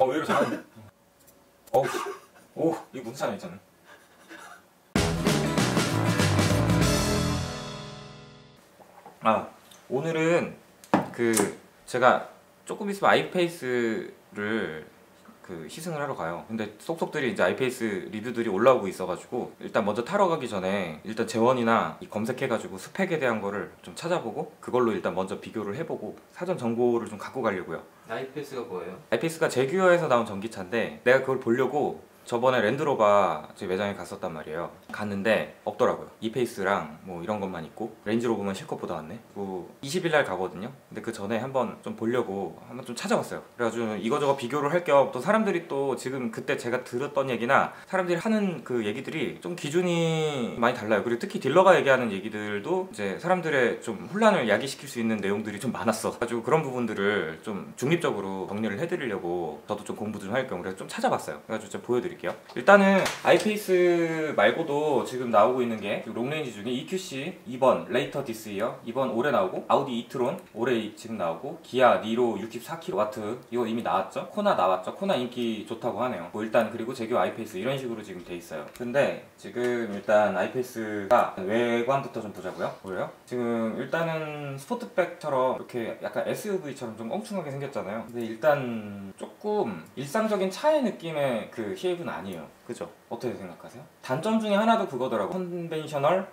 의외로 잘하는데? 어우, 오, 이거 문자 하나 있잖아. 아, 오늘은 제가 조금 있으면 아이페이스를 시승을 하러 가요. 근데 속속들이 이제 아이페이스 리뷰들이 올라오고 있어가지고 일단 먼저 타러 가기 전에 일단 재원이나 검색해가지고 스펙에 대한 거를 좀 찾아보고 그걸로 일단 먼저 비교를 해보고 사전 정보를 좀 갖고 가려고요. 아이페이스가 뭐예요? 아이페이스가 제규어에서 나온 전기차인데 내가 그걸 보려고 저번에 랜드로버 제 매장에 갔었단 말이에요. 갔는데 없더라고요. 이페이스랑 뭐 이런 것만 있고 레인지로버만 실컷 보다 왔네. 20일 날 가거든요. 근데 그 전에 한번 좀 보려고 한번 좀 찾아봤어요. 그래가지고 이거저거 비교를 할 겸 또 사람들이 또 지금 그때 제가 들었던 얘기나 사람들이 하는 그 얘기들이 좀 기준이 많이 달라요. 그리고 특히 딜러가 얘기하는 얘기들도 이제 사람들의 좀 혼란을 야기시킬 수 있는 내용들이 좀 많았어. 가지고 그런 부분들을 좀 중립적으로 정리를 해드리려고 저도 좀 공부 좀 할 겸 그래서 좀 찾아봤어요. 그래가지고 제가 보여드릴게요. 일단은 아이페이스 말고도 지금 나오고 있는 게 롱레인지 중에 EQC 2번 레이터 디스 이어 2번 올해 나오고 아우디 이트론 올해 지금 나오고 기아 니로 64kW 이거 이미 나왔죠? 코나 나왔죠? 코나 인기 좋다고 하네요. 뭐 일단 그리고 제규어 아이페이스 이런 식으로 지금 돼 있어요. 근데 지금 일단 아이페이스가 외관부터 좀 보자고요. 보여요? 지금 일단은 스포트백처럼 이렇게 약간 SUV처럼 좀 엉뚱하게 생겼잖아요. 근데 일단 조금 일상적인 차의 느낌의 그 쉐입은 아니에요. 그죠? 어떻게 생각하세요? 단점 중에 하나도 그거더라고. 컨벤셔널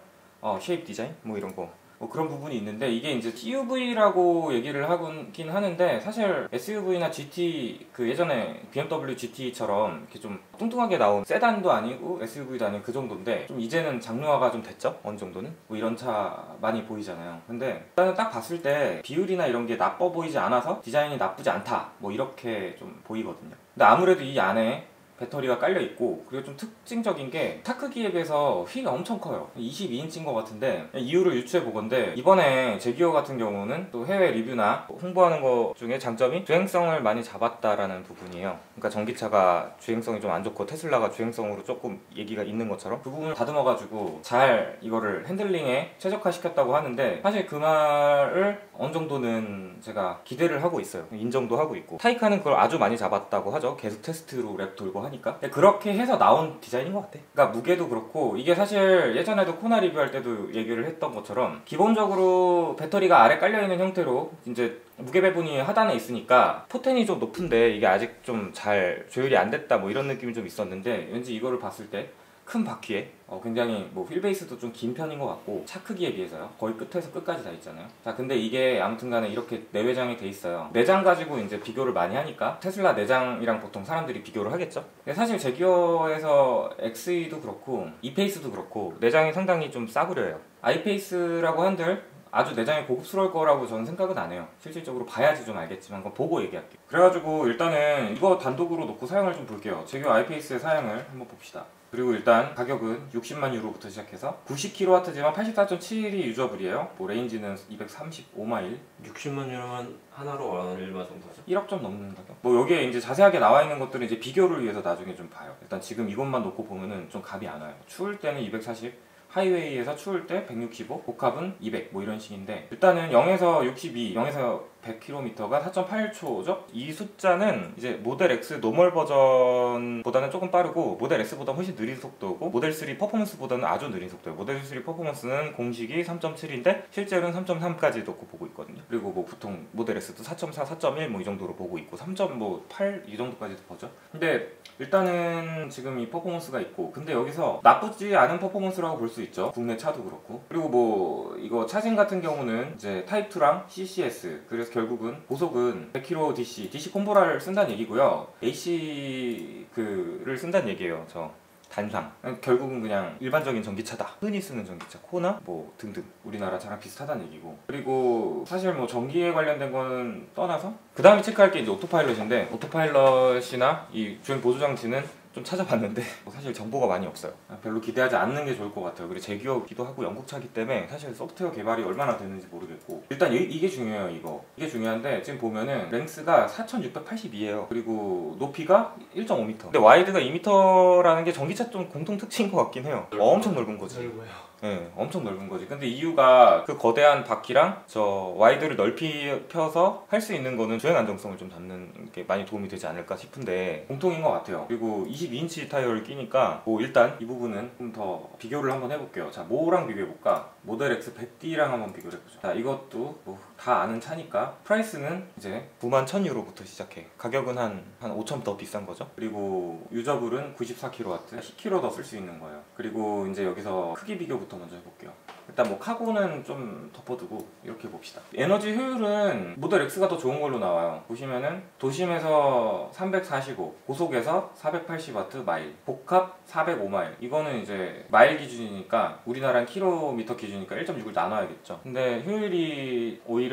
쉐입 디자인? 뭐 이런 거. 뭐 그런 부분이 있는데 이게 이제 TUV라고 얘기를 하긴 하는데 사실 SUV나 GT 그 예전에 BMW GT처럼 이렇게 좀 뚱뚱하게 나온 세단도 아니고 SUV도 아니고 그 정도인데 좀 이제는 장르화가 좀 됐죠? 어느 정도는? 뭐 이런 차 많이 보이잖아요. 근데 일단은 딱 봤을 때 비율이나 이런 게 나빠 보이지 않아서 디자인이 나쁘지 않다 뭐 이렇게 좀 보이거든요. 근데 아무래도 이 안에 배터리가 깔려있고 그리고 좀 특징적인 게 차 크기에 비해서 휠이 엄청 커요. 22인치인 것 같은데 이유를 유추해보건데 이번에 제규어 같은 경우는 또 해외 리뷰나 홍보하는 것 중에 장점이 주행성을 많이 잡았다라는 부분이에요. 그러니까 전기차가 주행성이 좀 안 좋고 테슬라가 주행성으로 조금 얘기가 있는 것처럼 그 부분을 다듬어가지고 잘 이거를 핸들링에 최적화시켰다고 하는데 사실 그 말을 어느 정도는 제가 기대를 하고 있어요. 인정도 하고 있고 타이칸은 그걸 아주 많이 잡았다고 하죠. 계속 테스트로 랩 돌고 하니까 그렇게 해서 나온 디자인인 것 같아. 그러니까 무게도 그렇고 이게 사실 예전에도 코나 리뷰할 때도 얘기를 했던 것처럼 기본적으로 배터리가 아래 깔려있는 형태로 이제 무게 배분이 하단에 있으니까 포텐이 좀 높은데 이게 아직 좀 잘 조율이 안 됐다 뭐 이런 느낌이 좀 있었는데 왠지 이거를 봤을 때 큰 바퀴에 굉장히 뭐 휠베이스도 좀 긴 편인 것 같고 차 크기에 비해서요. 거의 끝에서 끝까지 다 있잖아요. 자 근데 이게 아무튼간에 이렇게 내외장이 돼 있어요. 내장 가지고 이제 비교를 많이 하니까 테슬라 내장이랑 보통 사람들이 비교를 하겠죠. 근데 사실 제규어에서 XE도 그렇고 이페이스도 그렇고 내장이 상당히 좀 싸구려요. 아이페이스라고 한들 아주 내장이 고급스러울 거라고 저는 생각은 안 해요. 실질적으로 봐야지 좀 알겠지만 그건 보고 얘기할게요. 그래가지고 일단은 이거 단독으로 놓고 사양을 좀 볼게요. 제규어 아이페이스의 사양을 한번 봅시다. 그리고 일단 가격은 60만 유로부터 시작해서 90kW지만 84.7이 유저블이에요. 뭐 레인지는 235마일. 60만 유로면 하나로 얼마 정도죠? 1억 좀 넘는 가격. 뭐 여기에 이제 자세하게 나와 있는 것들은 이제 비교를 위해서 나중에 좀 봐요. 일단 지금 이것만 놓고 보면은 좀 감이 안 와요. 추울 때는 240, 하이웨이에서 추울 때 165, 복합은 200 뭐 이런 식인데 일단은 0에서 62, 0에서 100km가 4.8초죠? 이 숫자는 이제 모델 X 노멀 버전보다는 조금 빠르고 모델 S보다 훨씬 느린 속도고 모델 3 퍼포먼스보다는 아주 느린 속도예요. 모델 3 퍼포먼스는 공식이 3.7인데 실제로는 3.3까지 놓고 보고 있거든요. 그리고 뭐 보통 모델 S도 4.4, 4.1 뭐 이 정도로 보고 있고 3.8 이 정도까지도 보죠. 근데 일단은 지금 이 퍼포먼스가 있고 근데 여기서 나쁘지 않은 퍼포먼스라고 볼 수 있죠. 국내 차도 그렇고. 그리고 뭐 이거 차진 같은 경우는 이제 타입2랑 CCS 그래서 결국은 고속은 100km DC 콤보라를 쓴다는 얘기고요. AC를 쓴다는 얘기예요. 저 단상. 결국은 그냥 일반적인 전기차다. 흔히 쓰는 전기차, 코나 뭐 등등 우리나라 차랑 비슷하다는 얘기고. 그리고 사실 뭐 전기에 관련된 거는 떠나서 그 다음에 체크할 게 이제 오토파일럿인데 오토파일럿이나 이 주행 보조 장치는 좀 찾아봤는데 사실 정보가 많이 없어요. 별로 기대하지 않는 게 좋을 것 같아요. 그리고 제규어기도 하고 영국차기 때문에 사실 소프트웨어 개발이 얼마나 되는지 모르겠고 일단 이게 중요해요. 이게 중요한데 지금 보면은 랭스가 4682예요. 그리고 높이가 1.5m 근데 와이드가 2m라는 게 전기차 좀 공통 특징인 것 같긴 해요. 엄청 넓은 거지. 넓어요. 예, 엄청 넓은 거지. 근데 이유가 그 거대한 바퀴랑 저 와이드를 넓혀서 할 수 있는 거는 주행 안정성을 좀 잡는 게 많이 도움이 되지 않을까 싶은데 공통인 것 같아요. 그리고 22인치 타이어를 끼니까 뭐 일단 이 부분은 좀 더 비교를 한번 해볼게요. 자, 뭐랑 비교해볼까? 모델 X 100D랑 한번 비교를 해보죠. 자, 이것도 뭐 다 아는 차니까 프라이스는 이제 91,000유로부터 시작해. 가격은 한 5,000 더 비싼 거죠. 그리고 유저불은 94kW, 10kg 더 쓸 수 있는 거예요. 그리고 이제 여기서 크기 비교부터 먼저 해볼게요. 일단 뭐 카고는 좀 덮어두고 이렇게 봅시다. 에너지 효율은 모델 X가 더 좋은 걸로 나와요. 보시면은 도심에서 345, 고속에서 480W 마일, 복합 405마일. 이거는 이제 마일 기준이니까 우리나라는 킬로미터 기준이니까 1.6을 나눠야겠죠. 근데 효율이 오히려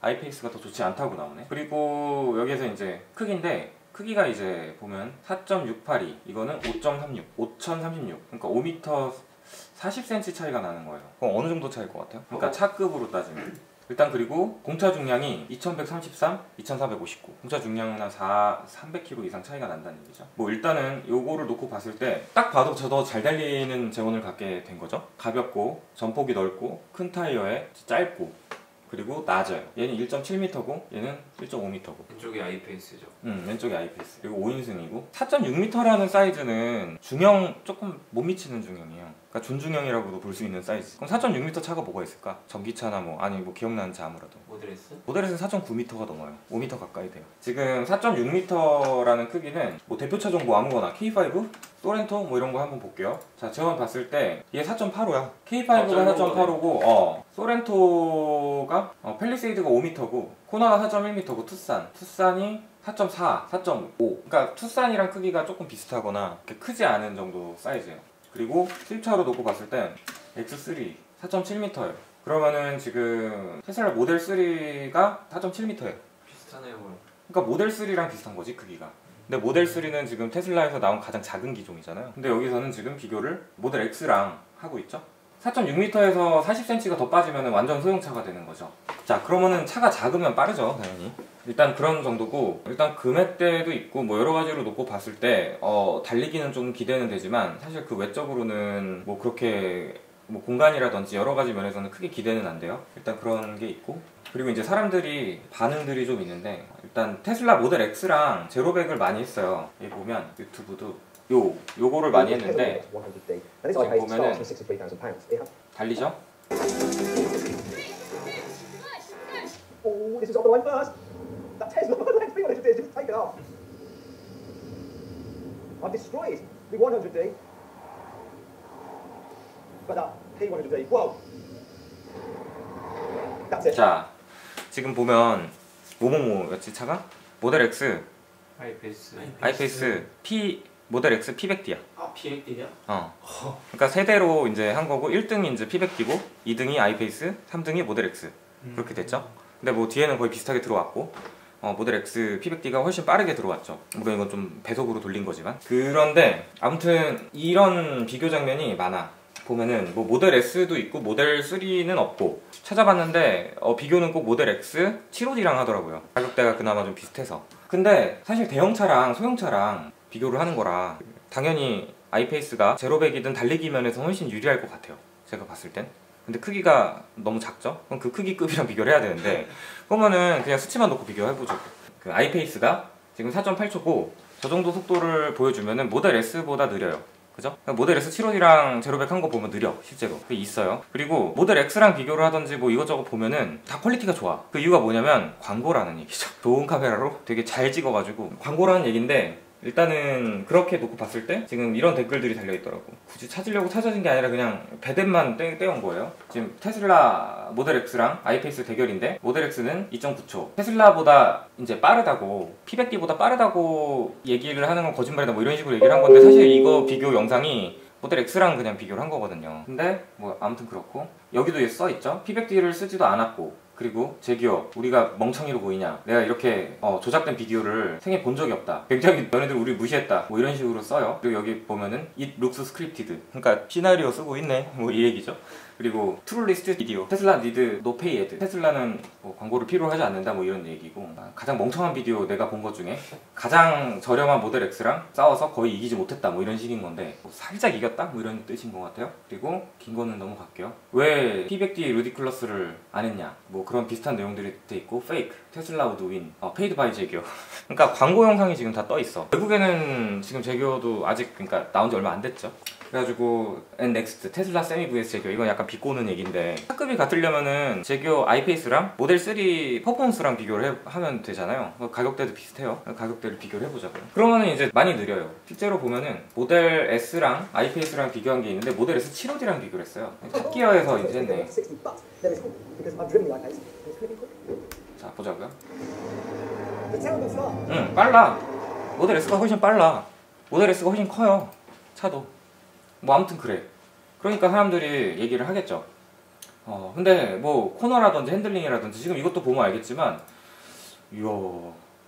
아이페이스가 더 좋지 않다고 나오네. 그리고 여기에서 이제 크기인데 크기가 이제 보면 4.682, 이거는 5.36, 5036. 그러니까 5m 40cm 차이가 나는 거예요. 그럼 어느 정도 차이일 것 같아요? 그러니까 차급으로 따지면. 일단 그리고 공차 중량이 2133, 2459. 공차 중량은 한 300kg 이상 차이가 난다는 얘기죠. 뭐 일단은 요거를 놓고 봤을 때 딱 봐도 저도 잘 달리는 제원을 갖게 된 거죠. 가볍고 전폭이 넓고 큰 타이어에 짧고 그리고 낮아요. 얘는 1.7m고 얘는 1.5m고. 왼쪽이 아이페이스죠. 왼쪽이 아이페이스. 그리고 5인승이고 4.6m라는 사이즈는 중형 조금 못 미치는 중형이에요. 그러니까 준중형이라고도 볼 수 있는 사이즈. 그럼 4.6m 차가 뭐가 있을까? 전기차나 뭐 아니 뭐 기억나는 차 아무래도. 모델 S? 모델 S는 4.9m가 넘어요. 5m 가까이 돼요. 지금 4.6m라는 크기는 뭐 대표차 정보 아무거나 K5, 소렌토 뭐 이런 거 한번 볼게요. 자, 제가 봤을 때 이게 4.85야. K5가 4.85고 소렌토가 팰리세이드가 5m고 코나가 4.1m고 투싼이 4.4, 4.5. 그러니까 투싼이랑 크기가 조금 비슷하거나 크지 않은 정도 사이즈예요. 그리고 실차로 놓고 봤을 때 X3 4.7m예요. 그러면은 지금 테슬라 모델 3가 4.7m예요. 비슷하네요. 그러니까 모델 3랑 비슷한 거지 크기가. 근데 모델 3는 지금 테슬라에서 나온 가장 작은 기종이잖아요. 근데 여기서는 지금 비교를 모델 X랑 하고 있죠. 4.6m에서 40cm가 더 빠지면 완전 소형차가 되는 거죠. 자, 그러면은 차가 작으면 빠르죠, 당연히. 일단 그런 정도고, 일단 금액대도 있고 뭐 여러 가지로 놓고 봤을 때 달리기는 좀 기대는 되지만 사실 그 외적으로는 뭐 그렇게 뭐 공간이라든지 여러 가지 면에서는 크게 기대는 안 돼요. 일단 그런 게 있고, 그리고 이제 사람들이 반응들이 좀 있는데, 일단 테슬라 모델 X랑 제로백을 많이 했어요. 여기 보면 유튜브도 요거를 많이 했는데 지금 보면은 달리죠? Oh, this is off the line first. That Tesla, let's be honest, just take it off. I've destroyed the 100D. But that P100D, whoa. That's it. 자, 지금 보면 뭐였지 차가? 모델 X, 아이페이스 모델 X P100D야. 아, P100D냐? 그러니까 세대로 이제 한 거고 1등이 이제 P100D고 2등이 아이페이스, 3등이 모델 X. 그렇게 됐죠. 근데 뭐 뒤에는 거의 비슷하게 들어왔고 모델 X P100D가 훨씬 빠르게 들어왔죠. 물론 이건 좀 배속으로 돌린 거지만. 그런데 아무튼 이런 비교 장면이 많아. 보면은 뭐 모델 S도 있고 모델 3는 없고 찾아봤는데 비교는 꼭 모델 X 75D랑 하더라고요. 가격대가 그나마 좀 비슷해서. 근데 사실 대형차랑 소형차랑 비교를 하는 거라 당연히 아이페이스가 제로백이든 달리기 면에서 훨씬 유리할 것 같아요, 제가 봤을 땐. 근데 크기가 너무 작죠? 그럼 그 크기급이랑 비교를 해야 되는데 그러면은 그냥 수치만 놓고 비교해보죠. 그 아이페이스가 지금 4.8초고 저 정도 속도를 보여주면은 모델 S보다 느려요. 그죠? 모델 S 75D랑 제로백 한 거 보면 느려, 실제로. 그게 있어요. 그리고 모델 X랑 비교를 하던지 뭐 이것저것 보면은 다 퀄리티가 좋아. 그 이유가 뭐냐면 광고라는 얘기죠. 좋은 카메라로 되게 잘 찍어가지고 광고라는 얘기인데, 일단은 그렇게 놓고 봤을 때 지금 이런 댓글들이 달려있더라고. 굳이 찾으려고 찾아진 게 아니라 그냥 배댓만 떼온 거예요. 지금 테슬라 모델 X랑 아이페이스 대결인데 모델 X는 2.9초 테슬라보다 이제 빠르다고, P100D보다 빠르다고 얘기를 하는 건 거짓말이다 뭐 이런 식으로 얘기를 한 건데, 사실 이거 비교 영상이 모델 X랑 그냥 비교를 한 거거든요. 근데 뭐 아무튼 그렇고, 여기도 써있죠. P100D를 쓰지도 않았고, 그리고 제기어 우리가 멍청이로 보이냐, 내가 이렇게 조작된 비디오를 생애 본 적이 없다, 굉장히 너네들 우리 무시했다 뭐 이런 식으로 써요. 그리고 여기 보면은 It looks scripted, 그러니까 시나리오 쓰고 있네 뭐 이 얘기죠. 그리고 트루리스트 비디오, 테슬라 니드 노 페이 애드, 테슬라는 뭐 광고를 필요로 하지 않는다 뭐 이런 얘기고, 가장 멍청한 비디오 내가 본 것 중에 가장 저렴한 모델 X랑 싸워서 거의 이기지 못했다 뭐 이런 식인 건데, 뭐 살짝 이겼다 뭐 이런 뜻인 것 같아요. 그리고 긴 거는 넘어갈게요. 왜 P100D 루디클러스를 안 했냐, 뭐 그런 비슷한 내용들이 돼 있고, 페이크 테슬라 우드 윈, 페이드 바이 제규어 그러니까 광고 영상이 지금 다 떠 있어. 외국에는 지금 제규어도 아직 그러니까 나온 지 얼마 안 됐죠. 그래가지고 넥스트 테슬라 세미 vs 제규어, 이건 약간 비꼬는 얘기인데, 차급이 같으려면은 제규어 아이페이스랑 모델 3 퍼포먼스랑 비교를 하면 되잖아요. 가격대도 비슷해요. 가격대를 비교를 해보자고요. 그러면은 이제 많이 느려요. 실제로 보면은 모델 S랑 아이페이스랑 비교한 게 있는데, 모델 S 7호D랑 비교를 했어요. 탑기어에서 이제 했네. But there is hope because I've driven the iPace and it's pretty quick. 자 보자고요. The terrible start. 응, 빨라. 모델 S가 훨씬 빨라. 모델 S가 훨씬 커요, 차도. 뭐 아무튼 그래. 그러니까 사람들이 얘기를 하겠죠. 근데 뭐 코너라든지 핸들링이라든지 지금 이것도 보면 알겠지만, 이야,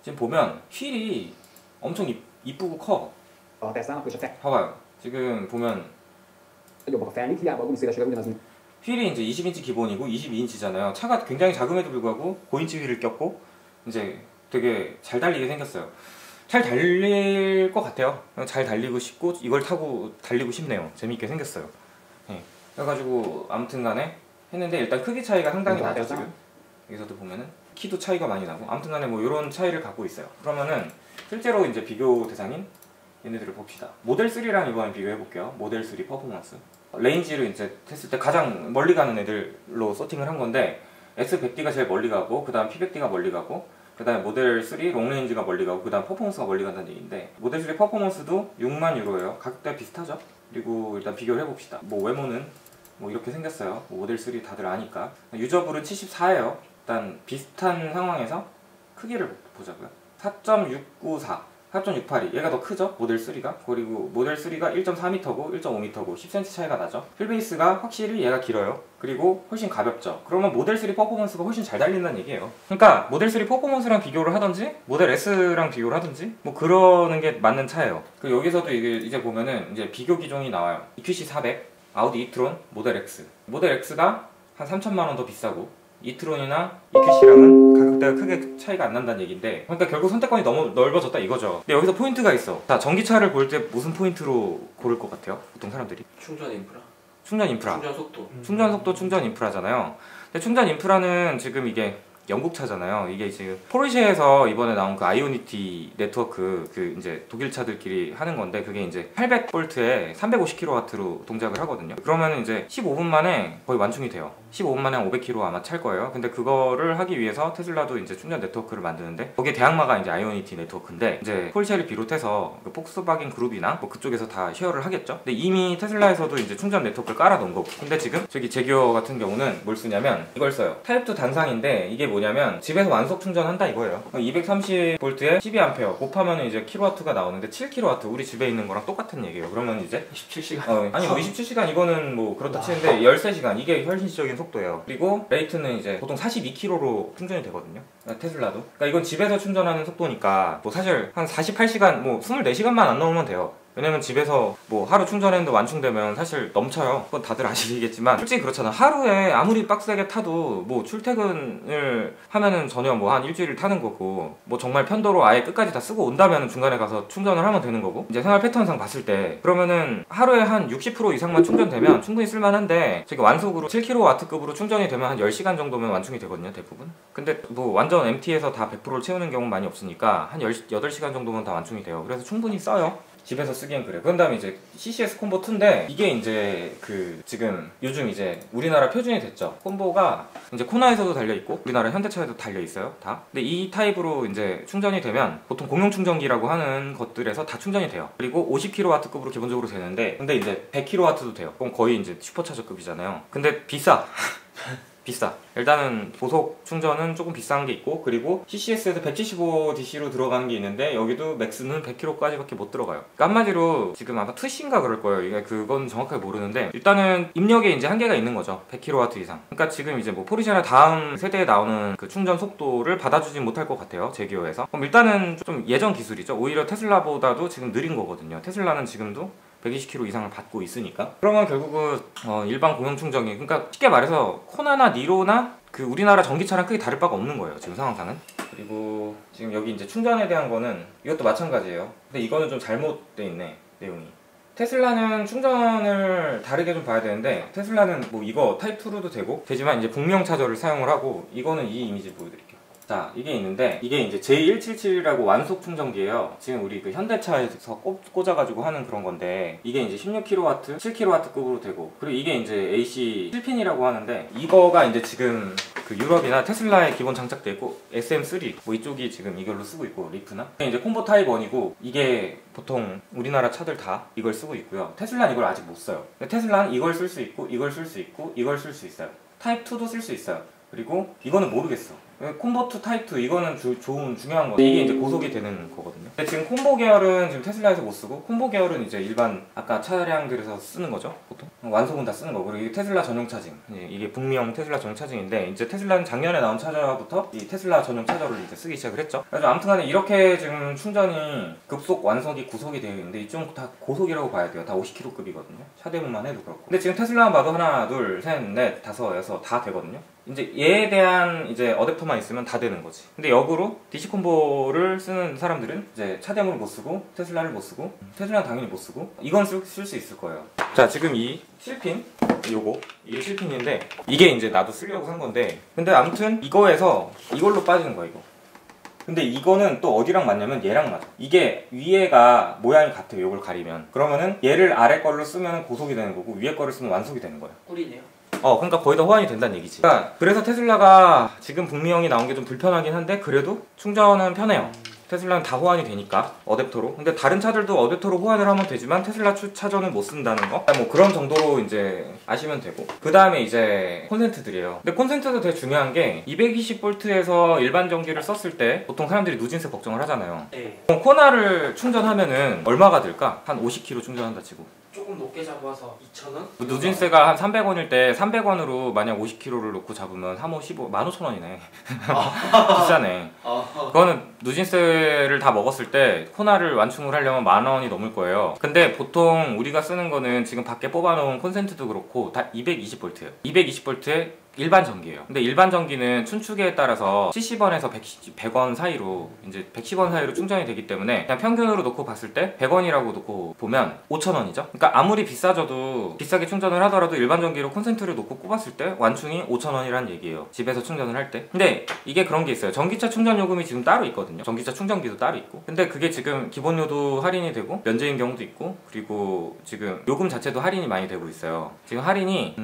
지금 보면 휠이 엄청 이쁘고 커. Testa questa te. 봐봐요. 지금 보면 Io poco fan chi ha qualcuno si lascia vedere 휠이 이제 20인치 기본이고 22인치잖아요. 차가 굉장히 작음에도 불구하고 9인치 휠을 꼈고 이제 되게 잘 달리게 생겼어요. 잘 달릴 것 같아요. 잘 달리고 싶고 이걸 타고 달리고 싶네요. 재밌게 생겼어요. 네. 그래가지고 아무튼 간에 했는데, 일단 크기 차이가 상당히 나죠. 지금 여기서도 보면은 키도 차이가 많이 나고, 아무튼 간에 뭐 이런 차이를 갖고 있어요. 그러면은 실제로 이제 비교 대상인 얘네들을 봅시다. 모델 3랑 이번에 비교해 볼게요. 모델 3 퍼포먼스 레인지를 이제 했을 때 가장 멀리 가는 애들로 서팅을 한 건데, X100D가 제일 멀리 가고, 그 다음 P100D가 멀리 가고, 그 다음에 모델 3 롱레인지가 멀리 가고, 그 다음 퍼포먼스가 멀리 간다는 얘기인데, 모델 3 퍼포먼스도 6만 유로예요. 가격대가 비슷하죠? 그리고 일단 비교를 해봅시다. 뭐 외모는 뭐 이렇게 생겼어요. 뭐 모델 3 다들 아니까. 유저불은 74예요. 일단 비슷한 상황에서 크기를 보자고요. 4.694 4.682, 얘가 더 크죠? 모델 3가. 그리고 모델 3가 1.4m고 1.5m고 10cm 차이가 나죠. 휠베이스가 확실히 얘가 길어요. 그리고 훨씬 가볍죠. 그러면 모델 3 퍼포먼스가 훨씬 잘 달린다는 얘기예요. 그러니까 모델 3 퍼포먼스랑 비교를 하든지 모델 S랑 비교를 하든지 뭐 그러는 게 맞는 차예요. 그리고 여기서도 이제 보면은 이제 비교 기종이 나와요. EQC 400, 아우디 이트론, 모델 X. 모델 X가 한 3천만 원 더 비싸고, 이트론이나 EQC랑은 가격대가 크게 차이가 안 난다는 얘기인데, 그러니까 결국 선택권이 너무 넓어졌다 이거죠. 근데 여기서 포인트가 있어. 자, 전기차를 볼 때 무슨 포인트로 고를 것 같아요? 보통 사람들이? 충전 인프라. 충전 인프라. 충전 속도. 충전 속도, 충전 인프라잖아요. 근데 충전 인프라는 지금 이게 영국 차잖아요. 이게 지금 포르쉐에서 이번에 나온 그 아이오니티 네트워크, 그 이제 독일 차들끼리 하는 건데, 그게 이제 800V에 350kW로 동작을 하거든요. 그러면 이제 15분 만에 거의 완충이 돼요. 15분 만에 한 500km 아마 찰 거예요. 근데 그거를 하기 위해서 테슬라도 이제 충전 네트워크를 만드는데, 거기에 대항마가 이제 아이오니티 네트워크인데, 이제 폴쉐를 비롯해서 그 폭스바겐 그룹이나 뭐 그쪽에서 다 쉐어를 하겠죠. 근데 이미 테슬라에서도 이제 충전 네트워크를 깔아 놓은 거고, 근데 지금 저기 제규어 같은 경우는 뭘 쓰냐면 이걸 써요. 타입2 단상인데, 이게 뭐냐면 집에서 완속 충전한다 이거예요. 230V에 12A 곱하면 이제 킬로와트가 나오는데 7kW, 우리 집에 있는 거랑 똑같은 얘기예요. 그러면 이제 27시간. 아니 뭐 27시간 이거는 뭐 그렇다 치는데 13시간, 이게 현실적인 속도예요. 그리고 레이트는 이제 보통 42km로 충전이 되거든요. 테슬라도. 그러니까 이건 집에서 충전하는 속도니까 뭐 사실 한 48시간, 뭐 24시간만 안 넘으면 돼요. 왜냐면 집에서 뭐 하루 충전했는데 완충되면 사실 넘쳐요. 그건 다들 아시겠지만 솔직히 그렇잖아. 하루에 아무리 빡세게 타도 뭐 출퇴근을 하면은 전혀 뭐 한 일주일 타는 거고, 뭐 정말 편도로 아예 끝까지 다 쓰고 온다면 중간에 가서 충전을 하면 되는 거고, 이제 생활 패턴상 봤을 때 그러면은 하루에 한 60% 이상만 충전되면 충분히 쓸만한데, 저기 완속으로 7kW급으로 충전이 되면 한 10시간 정도면 완충이 되거든요, 대부분. 근데 뭐 완전 MT에서 다 100%를 채우는 경우는 많이 없으니까 한 8시간 정도면 다 완충이 돼요. 그래서 충분히 써요. 집에서 쓰기엔 그래. 그런 다음에 이제 CCS 콤보 2인데, 이게 이제 그 지금 요즘 이제 우리나라 표준이 됐죠. 콤보가 이제 코나에서도 달려있고 우리나라 현대차에도 달려있어요, 다. 근데 이 타입으로 이제 충전이 되면 보통 공용 충전기라고 하는 것들에서 다 충전이 돼요. 그리고 50kW급으로 기본적으로 되는데, 근데 이제 100kW도 돼요. 그럼 거의 이제 슈퍼차저급이잖아요. 근데 비싸. 비싸. 일단은 보속 충전은 조금 비싼 게 있고, 그리고 CCS에서 175DC로 들어가는 게 있는데, 여기도 맥스는 100km까지밖에 못 들어가요. 그러니까 한마디로 지금 아마 트시인가 그럴 거예요. 이게 그건 정확하게 모르는데, 일단은 입력에 이제 한계가 있는 거죠. 100kW 이상. 그러니까 지금 이제 뭐 포르쉐나 다음 세대에 나오는 그 충전 속도를 받아주진 못할 것 같아요, 제규어에서. 그럼 일단은 좀 예전 기술이죠. 오히려 테슬라보다도 지금 느린 거거든요. 테슬라는 지금도 120km 이상을 받고 있으니까. 그러면 결국은 일반 공용 충전기, 그러니까 쉽게 말해서 코나나 니로나 그 우리나라 전기차랑 크게 다를 바가 없는 거예요, 지금 상황상은. 그리고 지금 여기 이제 충전에 대한 거는 이것도 마찬가지예요. 근데 이거는 좀 잘못돼 있네, 내용이. 테슬라는 충전을 다르게 좀 봐야 되는데, 테슬라는 뭐 이거 타입 2로도 되지만 이제 북미형 차저를 사용을 하고, 이거는 이 이미지 보여드릴게요. 자, 이게 있는데, 이게 이제 J177이라고 완속 충전기예요. 지금 우리 그 현대차에서 꽂아가지고 하는 그런 건데, 이게 이제 16kW, 7kW급으로 되고, 그리고 이게 이제 AC 7핀이라고 하는데, 이거가 이제 지금 그 유럽이나 테슬라에 기본 장착돼 있고, SM3 뭐 이쪽이 지금 이걸로 쓰고 있고, 리프나 이게 이제 콤보 타입 1이고, 이게 보통 우리나라 차들 다 이걸 쓰고 있고요. 테슬라는 이걸 아직 못 써요. 근데 테슬라는 이걸 쓸 수 있고, 이걸 쓸 수 있고, 이걸 쓸 수 있어요. 타입 2도 쓸 수 있어요. 그리고 이거는 모르겠어. 콤보2 타입2 이거는 중요한 거. 이게 이제 고속이 되는 거거든요. 근데 지금 콤보 계열은 지금 테슬라에서 못 쓰고, 콤보 계열은 이제 일반 아까 차량들에서 쓰는 거죠, 보통. 완속은 다 쓰는 거고. 그리고 이게 테슬라 전용 차징. 이게 북미형 테슬라 전용 차징인데, 이제 테슬라는 작년에 나온 차저부터 이 테슬라 전용 차저를 이제 쓰기 시작을 했죠. 그래서 아무튼간에 이렇게 지금 충전이 급속, 완속이, 구속이 되어 있는데, 이쪽 다 고속이라고 봐야 돼요. 다 50km급이거든요. 차대문만 해도 그렇고. 근데 지금 테슬라만 봐도 하나, 둘, 셋, 넷, 다섯, 여섯 다 되거든요. 이제 얘에 대한 이제 어댑터만 있으면 다 되는 거지. 근데 역으로 DC 콤보를 쓰는 사람들은 이제 차대문을 못 쓰고, 테슬라를 못 쓰고, 테슬라는 당연히 못 쓰고, 이건 쓸 수 있을 거예요. 자, 지금 이 실핀, 이게 실핀인데, 이게 이제 나도 쓰려고 산 건데, 근데 아무튼 이거에서 이걸로 빠지는 거야, 이거. 근데 이거는 또 어디랑 맞냐면 얘랑 맞아. 이게 위에가 모양이 같아요, 이걸 가리면. 그러면은 얘를 아래 걸로 쓰면 고속이 되는 거고, 위에 거를 쓰면 완속이 되는 거예요. 꿀이네요. 그러니까 거의 다 호환이 된다는 얘기지. 그러니까 그래서 테슬라가 지금 북미형이 나온 게 좀 불편하긴 한데, 그래도 충전은 편해요. 테슬라는 다 호환이 되니까, 어댑터로. 근데 다른 차들도 어댑터로 호환을 하면 되지만 테슬라 차저는 못 쓴다는 거, 뭐 그런 정도로 이제 아시면 되고. 그 다음에 이제 콘센트들이에요. 근데 콘센트도 되게 중요한 게, 220V에서 일반 전기를 썼을 때 보통 사람들이 누진세 걱정을 하잖아요. 네. 코나를 충전하면은 얼마가 들까? 한 50km 충전한다 치고. 조금 높게 잡아서 2,000원? 누진세가 한 300원일 때 300원으로 만약 50km를 놓고 잡으면 3, 5, 15, 15,000원이네. 비싸네. 그거는 누진세를 다 먹었을 때 코나를 완충을 하려면 10,000원이 넘을 거예요. 근데 보통 우리가 쓰는 거는 지금 밖에 뽑아놓은 콘센트도 그렇고 다 220V예요. 220V에 일반 전기예요. 근데 일반 전기는 춘축에 따라서 70원에서 100원 사이로, 이제 110원 사이로 충전이 되기 때문에 그냥 평균으로 놓고 봤을 때 100원이라고 놓고 보면 5,000원이죠. 그러니까 아무리 비싸져도, 비싸게 충전을 하더라도 일반 전기로 콘센트를 놓고 꼽았을 때 완충이 5,000원이란 얘기예요, 집에서 충전을 할 때. 근데 이게 그런 게 있어요. 전기차 충전 요금이 지금 따로 있거든요. 전기차 충전비도 따로 있고. 근데 그게 지금 기본료도 할인이 되고 면제인 경우도 있고, 그리고 지금 요금 자체도 할인이 많이 되고 있어요. 지금 할인이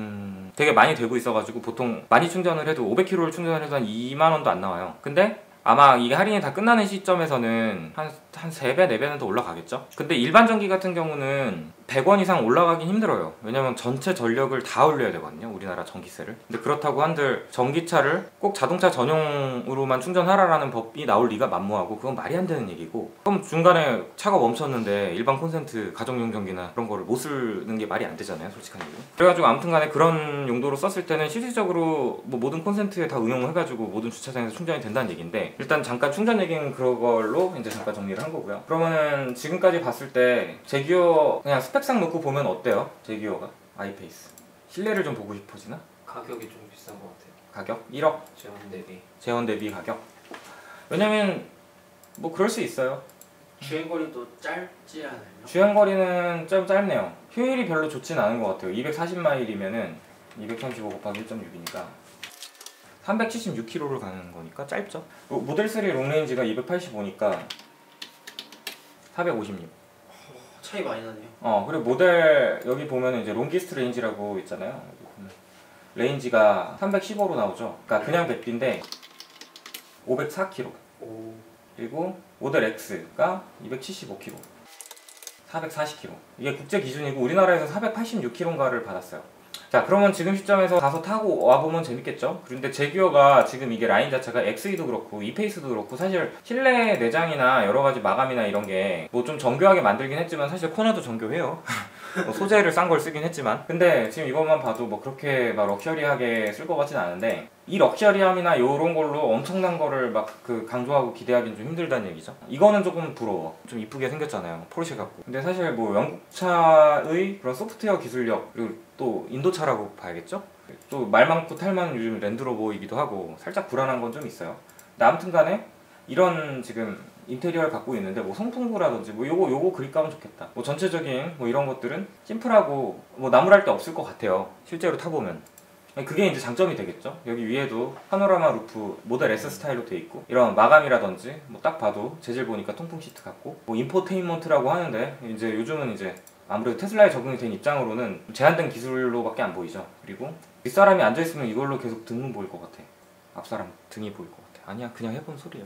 되게 많이 되고 있어가지고 보통 많이 충전을 해도 500km를 충전을 해도 한 2만원도 안 나와요. 근데 아마 이게 할인이 다 끝나는 시점에서는 한 3배, 4배는 더 올라가겠죠? 근데 일반 전기 같은 경우는 100원 이상 올라가긴 힘들어요. 왜냐면 전체 전력을 다 올려야 되거든요, 우리나라 전기세를. 근데 그렇다고 한들 전기차를 꼭 자동차 전용으로만 충전하라라는 법이 나올 리가 만무하고, 그건 말이 안 되는 얘기고, 그럼 중간에 차가 멈췄는데 일반 콘센트, 가정용 전기나 그런 거를 못 쓰는 게 말이 안 되잖아요, 솔직한 얘기로. 그래가지고 아무튼 간에 그런 용도로 썼을 때는 실질적으로 뭐 모든 콘센트에 다 응용을 해가지고 모든 주차장에서 충전이 된다는 얘기인데, 일단 잠깐 충전 얘기는 그걸로 이제 잠깐 정리를 한 거고요. 그러면은 지금까지 봤을 때 제기어 그냥 스펙상 놓고 보면 어때요? 제기어가 아이페이스 실내를 좀 보고 싶어지나? 가격이 좀 비싼 것 같아요. 가격? 1억? 재원 대비. 재원 대비 가격? 왜냐면 뭐 그럴 수 있어요. 주행거리도 짧지 않아요? 주행거리는 좀 짧네요. 효율이 별로 좋진 않은 것 같아요. 240마일이면은 235 곱하기 1.6이니까 376km를 가는 거니까 짧죠. 모델 3 롱레인지가 285니까 456. 차이 많이 나네요. 그리고 모델 여기 보면 이제 롱기스트 레인지라고 있잖아요. 여기 보면 레인지가 315로 나오죠. 그러니까 그냥 백비인데 504km. 오. 그리고 모델 X가 275km, 440km. 이게 국제 기준이고 우리나라에서 486km인가를 받았어요. 자, 그러면 지금 시점에서 가서 타고 와보면 재밌겠죠? 그런데 제기어가 지금 이게 라인 자체가 XE도 그렇고 e페이스도 그렇고 사실 실내 내장이나 여러가지 마감이나 이런 게 뭐 좀 정교하게 만들긴 했지만 사실 코나도 정교해요. 뭐 소재를 싼 걸 쓰긴 했지만, 근데 지금 이것만 봐도 뭐 그렇게 막 럭셔리하게 쓸 것 같진 않은데, 이 럭셔리함이나 요런 걸로 엄청난 거를 막 그 강조하고 기대하기는 좀 힘들다는 얘기죠. 이거는 조금 부러워. 좀 이쁘게 생겼잖아요, 포르쉐 같고. 근데 사실 뭐 영국차의 그런 소프트웨어 기술력, 그리고 또 인도차라고 봐야겠죠? 또 말 많고 탈 많은 요즘 랜드로버이기도 하고 살짝 불안한 건 좀 있어요. 근데 아무튼 간에 이런 지금 인테리어를 갖고 있는데 뭐 송풍구라든지 뭐 요거 그립감은 좋겠다. 뭐 전체적인 뭐 이런 것들은 심플하고 뭐 나무랄 게 없을 것 같아요, 실제로 타보면. 그게 이제 장점이 되겠죠. 여기 위에도 파노라마 루프 모델 S 스타일로 돼 있고, 이런 마감이라든지 뭐 딱 봐도 재질 보니까 통풍 시트 같고, 뭐 인포테인먼트라고 하는데 이제 요즘은 이제 아무래도 테슬라에 적응이 된 입장으로는 제한된 기술로밖에 안 보이죠. 그리고 윗사람이 앉아있으면 이걸로 계속 등은 보일 것 같아. 앞사람 등이 보일 것 같아. 아니야, 그냥 해본 소리야.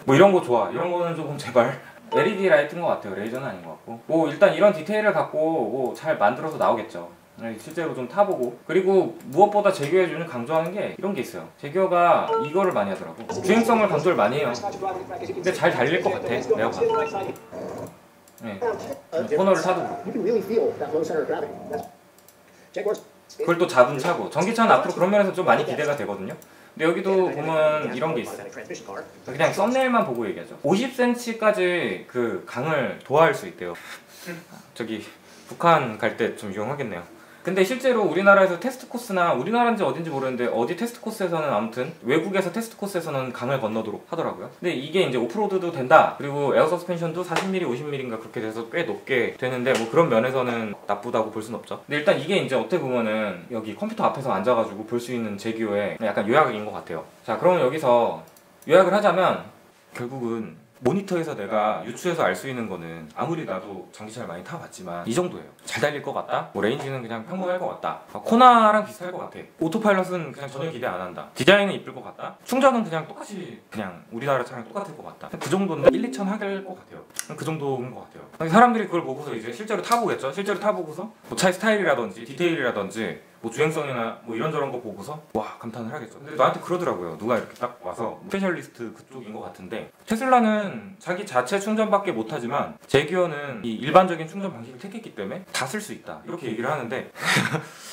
뭐 이런 거 좋아. 이런 거는 조금 제발. LED 라이트인 것 같아요. 레이저는 아닌 것 같고. 뭐 일단 이런 디테일을 갖고 뭐 잘 만들어서 나오겠죠. 실제로 좀 타보고. 그리고 무엇보다 제규에 요즘 강조하는 게 이런 게 있어요. 제규어가 이거를 많이 하더라고. 주행성을 강조를 많이 해요. 근데 잘 달릴 것 같아, 내가 봐. 네. 코너를 타도 그걸 또 잡은 차고, 전기차는 앞으로 그런 면에서 좀 많이 기대가 되거든요. 근데 여기도 보면 이런 게 있어요. 그냥 썸네일만 보고 얘기하죠. 50cm까지 그 강을 도하할 수 있대요. 저기 북한 갈 때 좀 유용하겠네요. 근데 실제로 우리나라에서 테스트 코스나, 우리나라인지 어딘지 모르는데 어디 테스트 코스에서는, 아무튼 외국에서 테스트 코스에서는 강을 건너도록 하더라고요. 근데 이게 이제 오프로드도 된다, 그리고 에어 서스펜션도 40mm, 50mm인가 그렇게 돼서 꽤 높게 되는데, 뭐 그런 면에서는 나쁘다고 볼 순 없죠. 근데 일단 이게 이제 어떻게 보면은 여기 컴퓨터 앞에서 앉아가지고 볼 수 있는 제규어의 약간 요약인 것 같아요. 자, 그러면 여기서 요약을 하자면 결국은 모니터에서 내가 유추해서 알 수 있는 거는, 아무리 나도 전기차를 많이 타봤지만 이 정도예요. 잘 달릴 것 같다? 뭐 레인지는 그냥 평범할 것 같다. 코나랑 비슷할 것 같아. 오토파일럿은 그냥 전혀 기대 안 한다. 디자인은 이쁠 것 같다. 충전은 그냥 똑같이 그냥 우리나라 차랑 똑같을 것 같다. 그 정도인데 1, 2천 하길 것 같아요. 그 정도인 것 같아요. 사람들이 그걸 보고서 이제 실제로 타보겠죠. 실제로 타보고서 뭐 차의 스타일이라든지 디테일이라든지 뭐 주행성이나 뭐 이런저런 거 보고서 와, 감탄을 하겠죠. 근데 나한테 그러더라고요. 누가 이렇게 딱 와서 스페셜리스트 그쪽인 것 같은데, 테슬라는 자기 자체 충전밖에 못하지만 제규어는 이 일반적인 충전 방식을 택했기 때문에 다 쓸 수 있다, 이렇게 얘기를 하는데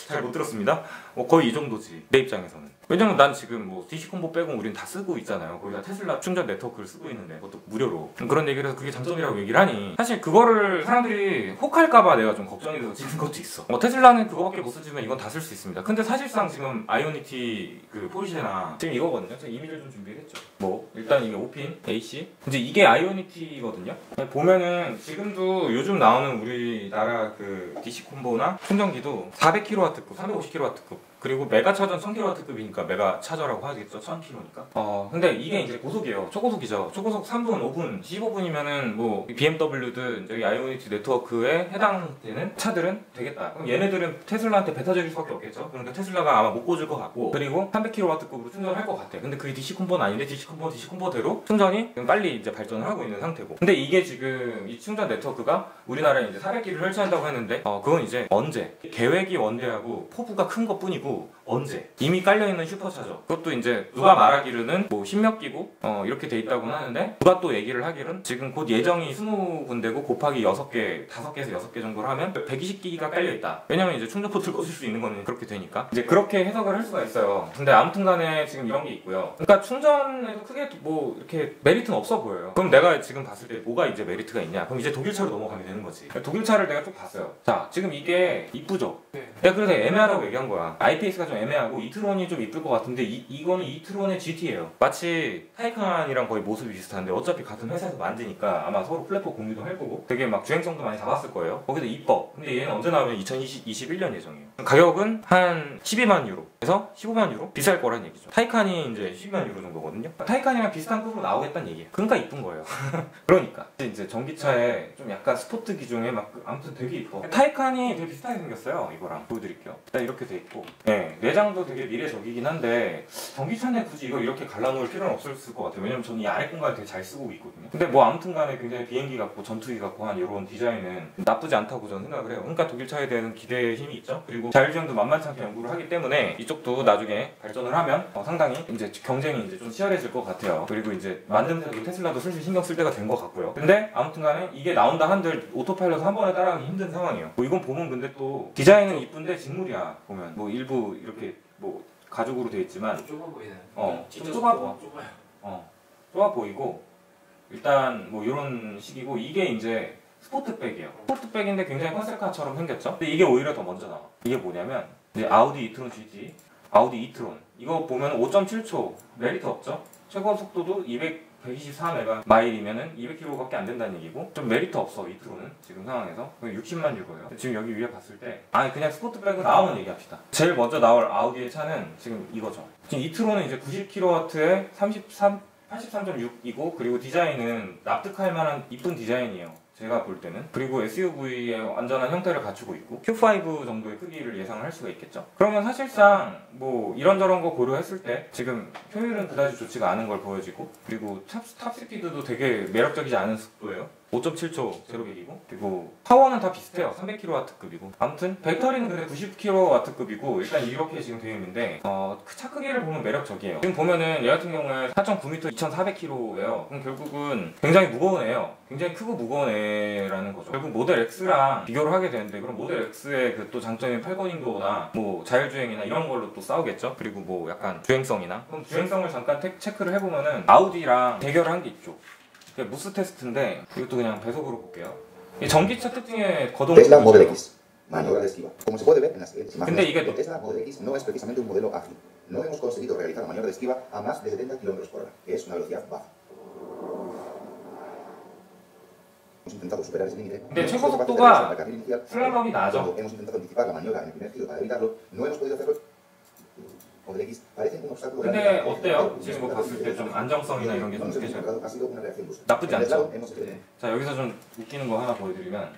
잘 못 들었습니다. 거의 이 정도지, 내 입장에서는. 왜냐면 난 지금 뭐 DC 콤보 빼고 우린 다 쓰고 있잖아요. 거기다 테슬라 충전 네트워크를 쓰고 있는데, 그것도 무료로. 그런 얘기를 해서 그게 장점이라고 얘기를 하니, 사실 그거를 사람들이 혹할까봐 내가 좀 걱정이 돼서 찍은 것도 있어. 테슬라는 그거밖에 못 쓰지만 이건 다 쓸 수 있습니다. 근데 사실상 지금 아이오니티 그 포르쉐나 지금 이거거든요. 제가 이미지를 좀 준비했죠. 뭐 일단 이게 5핀 AC, 이제 이게 아이오니티거든요. 보면은 지금도 요즘 나오는 우리나라 그 DC 콤보나 충전기도 400kW급, 350kW급, 그리고 메가 차전 1000kW급이니까 메가 차저라고 하겠죠. 1000km니까. 근데 이게 이제 고속이에요. 초고속이죠. 초고속 3분, 5분, 15분이면은 뭐 BMW든 저기 아이오니티 네트워크에 해당되는 차들은 되겠다. 그럼 얘네들은 테슬라한테 배타적일 수밖에 없겠죠. 그러니까 테슬라가 아마 못 꽂을 것 같고, 그리고 300kW급으로 충전할 것 같아. 근데 그게 DC 콤보는 아닌데 DC 콤보대로 충전이 빨리 이제 발전을 하고 있는 상태고. 근데 이게 지금 이 충전 네트워크가 우리나라에 이제 400기를 설치한다고 했는데, 그건 이제 언제? 계획이 원대하고 포부가 큰 것 뿐이고, 언제? 이미 깔려있는 슈퍼차저. 그것도 이제 누가 말하기로는 뭐 10몇 기고 이렇게 돼 있다고는 하는데, 누가 또 얘기를 하기로는 지금 곧 예정이 20군데고 곱하기 6개, 5개에서 6개 정도로 하면 120기가 깔려있다. 왜냐면 이제 충전 포트를 꽂을 수 있는 거는 그렇게 되니까 이제 그렇게 해석을 할 수가 있어요. 근데 아무튼 간에 지금 이런 게 있고요. 그러니까 충전에도 크게 뭐 이렇게 메리트는 없어 보여요. 그럼 내가 지금 봤을 때 뭐가 이제 메리트가 있냐? 그럼 이제 독일차로 넘어가게 되는 거지. 독일차를 내가 쭉 봤어요. 자, 지금 이게 이쁘죠? 내가 그래서 애매하다고 얘기한 거야. IPS가 좀 애매하고 이트론이 좀 이쁠 것 같은데, 이거는 이트론의 GT예요. 마치 타이칸이랑 거의 모습이 비슷한데 어차피 같은 회사에서 만드니까 아마 서로 플랫폼 공유도 할 거고 되게 막 주행성도 많이 잡았을 거예요. 거기도 이뻐. 근데 얘는 언제 나오면 2021년 예정이에요. 가격은 한 12만 유로에서 15만 유로? 비쌀 거란 얘기죠. 타이칸이 이제 12만 유로 정도거든요. 타이칸이랑 비슷한 급으로 나오겠다는 얘기예요. 그러니까 이쁜 거예요. 그러니까 이제 전기차에 좀 약간 스포트 기종에 막 아무튼 되게 이뻐. 타이칸이 되게 비슷하게 생겼어요. 이거랑 보여드릴게요. 일단 이렇게 돼 있고, 내장도 되게 미래적이긴 한데 전기차는 굳이 이걸 이렇게 갈라놓을 필요는 없었을 것 같아요. 왜냐면 저는 이 아래 공간을 되게 잘 쓰고 있거든요. 근데 뭐 아무튼 간에 굉장히 비행기 같고 전투기 같고 한 이런 디자인은 나쁘지 않다고 저는 생각을 해요. 그러니까 독일차에 대한 기대의 힘이 있죠. 그리고 그리고 자율주행도 만만치 않게 연구를 하기 때문에 이쪽도 나중에 발전을 하면 상당히 이제 경쟁이 이제 좀 치열해질 것 같아요. 그리고 이제 만드는데도 테슬라도 슬슬 신경 쓸 때가 된 것 같고요. 근데 아무튼간에 이게 나온다 한들 오토파일럿 한 번에 따라가기 힘든 상황이에요. 뭐 이건 보면 근데 또 디자인은 이쁜데 직물이야. 보면 뭐 일부 이렇게 뭐 가죽으로 되어 있지만 좁아 보이나요? 좀 좁아 보여. 좁아 보이고 일단 뭐 이런 식이고 이게 이제 스포트백이에요. 스포트백인데 굉장히 컨셉카처럼 생겼죠? 근데 이게 오히려 더 먼저 나와. 이게 뭐냐면 이제 아우디 이트론 GT, 아우디 이트론 이거 보면 5.7초 메리트 없죠? 최고 속도도 124마일이면은 200km밖에 안 된다는 얘기고 좀 메리트 없어 이트론은 지금 상황에서 60만 유거예요. 지금 여기 위에 봤을 때 그냥 스포트백은 나오면 얘기합시다. 제일 먼저 나올 아우디의 차는 지금 이거죠. 지금 이트론은 이제 90kW에 83.6이고 그리고 디자인은 납득할 만한 이쁜 디자인이에요. 제가 볼 때는. 그리고 SUV의 완전한 형태를 갖추고 있고 Q5 정도의 크기를 예상을 할 수가 있겠죠. 그러면 사실상 뭐 이런저런 거 고려했을 때 지금 효율은 그다지 좋지가 않은 걸 보여지고 그리고 탑 스피드도 되게 매력적이지 않은 속도예요. 5.7초 제로 100이고 그리고 파워는 다 비슷해요. 300kW급이고 아무튼 배터리는 근데 90kW급이고 일단 이렇게 지금 되어 있는데 그 차 크기를 보면 매력적이에요. 지금 보면은 얘 같은 경우에 4.9m 2400kg예요. 그럼 결국은 굉장히 무거운 애예요. 굉장히 크고 무거운 애라는 거죠. 결국 모델 X랑 비교를 하게 되는데 그럼 모델 X의 그 또 장점인 팔거닝도나 뭐 자율주행이나 이런 걸로 또 싸우겠죠. 그리고 뭐 약간 주행성이나 그럼 주행성을 잠깐 체크를 해보면은 아우디랑 대결을 한 게 있죠. 무스 테스트인데 이것도 그냥 배속으로 볼게요. 이 전기차 특징의 거동. Tesla Model X, maniobra de esquiva. Como se puede ver en las siguientes 근데 imágenes, 이게 el Tesla Model X no es precisamente un modelo ágil. No hemos conseguido realizar la maniobra de esquiva a más de 70 km/h, que es una velocidad baja. Hemos intentado superar ese límite. 근데 No hemos 최고 sido capaces de 속도가 regresar al carril inicial. 슬라럼이 나죠. Cuando hemos intentado anticipar la maniobra en el primer giro para evitarlo, no hemos podido hacerlo. Model X parece un obstáculo grande. 근데 어때요? 지금 뭐 봤을 때 좀 안정성이나 이런 게 좀 느껴져요? Ha sido una reacción brusca. 나쁘지 En el 않죠? slalom hemos hecho bien. 자 여기서 좀 웃기는 거 하나 보여드리면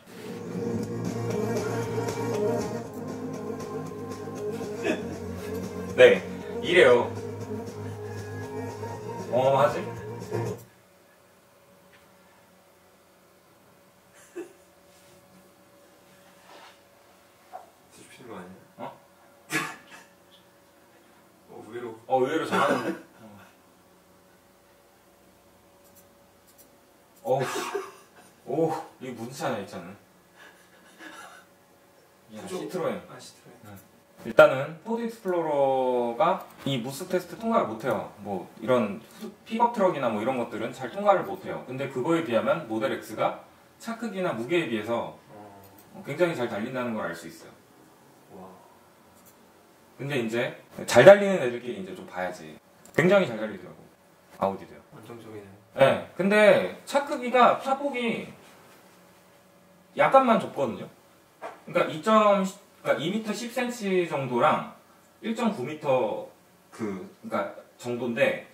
네 이래요. 하지? 뒤집히는 거 아니야? 어? 의외로. 의외로 잘하는데? 오, 이게 무슨 차냐 이 차는? 시트로엔. 시트로엔. 일단은 포드 익스플로러가 이 무스 테스트 통과를 못해요. 뭐 이런 픽업 트럭이나 뭐 이런 것들은 잘 통과를 못해요. 근데 그거에 비하면 모델 X가 차 크기나 무게에 비해서 굉장히 잘 달린다는 걸 알 수 있어요. 와. 근데 이제 잘 달리는 애들끼리 이제 좀 봐야지. 굉장히 잘 달리더라고. 아우디도요. 안정적이네. 네. 근데 차 크기가 차폭이 약간만 좁거든요. 그러니까 2m 10cm 정도랑 1.9m 그러니까 정도인데